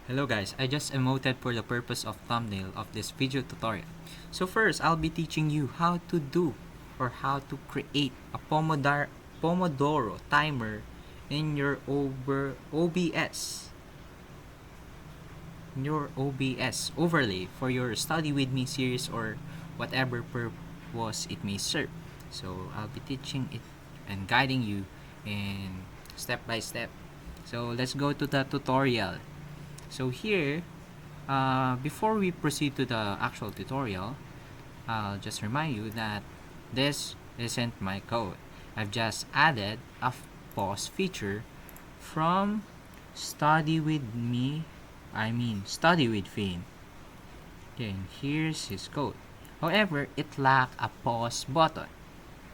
Hello guys, I just emoted for the purpose of thumbnail of this video tutorial. So first, I'll be teaching you how to do or how to create a Pomodoro timer in your OBS. Your OBS overlay for your study with me series or whatever purpose it may serve. So I'll be teaching it and guiding you in step by step. So let's go to the tutorial. So here, before we proceed to the actual tutorial, I'll just remind you that this isn't my code. I've just added a pause feature from Study with Finn. Okay, and here's his code. However, it lacked a pause button,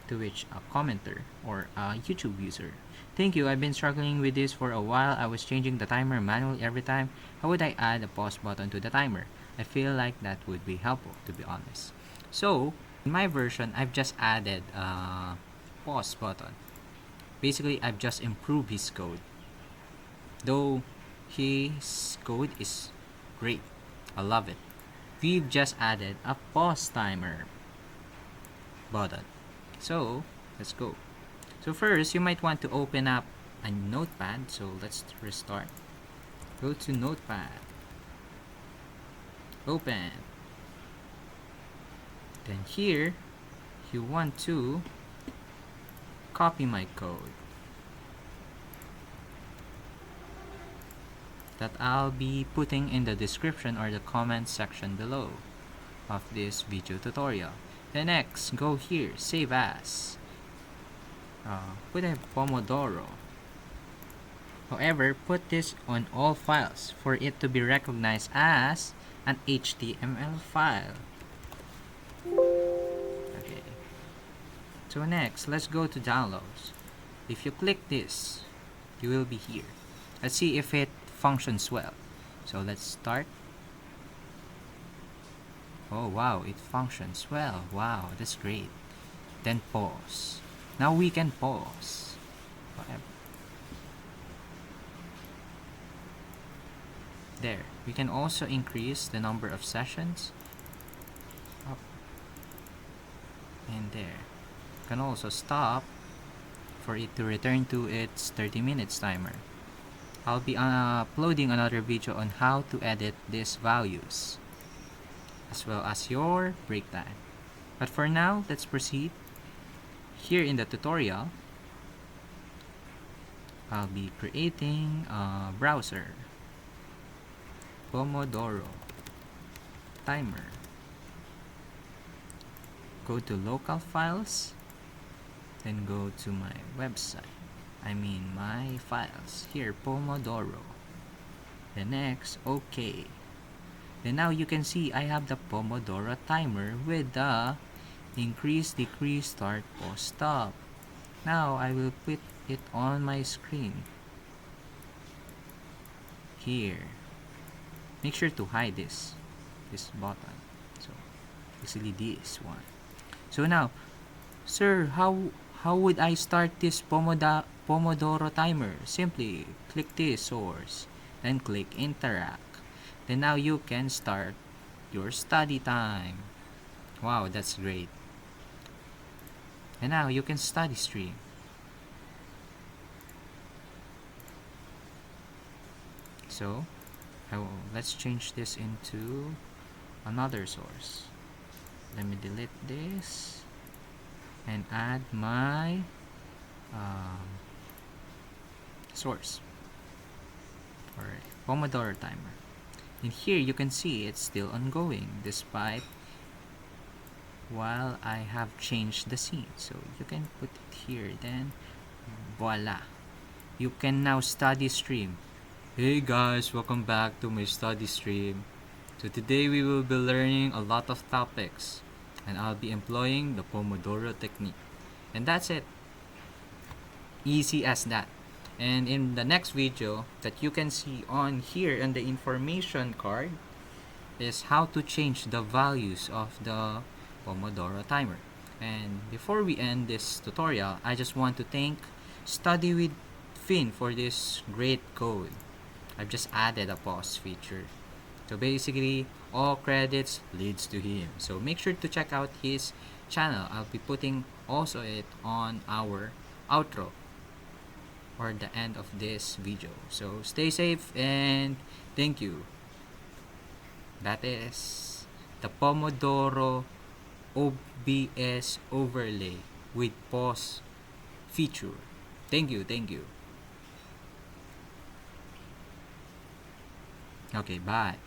to which a commenter or a YouTube user. Thank you, I've been struggling with this for a while. I was changing the timer manually every time. How would I add a pause button to the timer? I feel like that would be helpful, to be honest. So, in my version, I've just added a pause button. Basically, I've just improved his code. Though his code is great. I love it. We've just added a pause timer button. So, let's go. So first, you might want to open up a notepad. So let's restart. Go to notepad. Open. Then here, you want to copy my code that I'll be putting in the description or the comment section below of this video tutorial. Then next, go here, save as. Put a Pomodoro. However, put this on all files for it to be recognized as an HTML file. Okay. So next, let's go to downloads. If you click this, you will be here. Let's see if it functions well. So let's start. Oh wow, it functions well. Wow, that's great. Then pause. Now we can pause. Whatever. There. We can also increase the number of sessions. Up. And there. You can also stop for it to return to its 30 minutes timer. I'll be uploading another video on how to edit these values, as well as your break time. But for now, let's proceed. Here in the tutorial, I'll be creating a browser. Pomodoro timer. Go to local files, then go to my website. My files. Here, Pomodoro. The next, OK. Then now you can see I have the Pomodoro timer with the increase, decrease, start, pause, stop. Now I will put it on my screen. Here. Make sure to hide this button. So basically this one. So now, sir, how would I start this Pomodoro timer? Simply click this source, then click interact. Then now you can start your study time. Wow, that's great. And now you can study stream. So, let's change this into another source. Let me delete this and add my source. Alright, Pomodoro timer. And here you can see it's still ongoing despite while I have changed the scene. So you can put it here, then voila, you can now study stream. Hey guys, welcome back to my study stream. So today we will be learning a lot of topics and I'll be employing the Pomodoro technique. And that's it. Easy as that. And in the next video that you can see on here in the information card is how to change the values of the Pomodoro timer. And before we end this tutorial, I just want to thank Study with Finn for this great code. I've just added a pause feature. So basically, all credits leads to him. So make sure to check out his channel. I'll be putting also it on our outro or the end of this video. So stay safe and thank you. That is the Pomodoro OBS overlay with pause feature. Thank you, thank you. Okay, bye.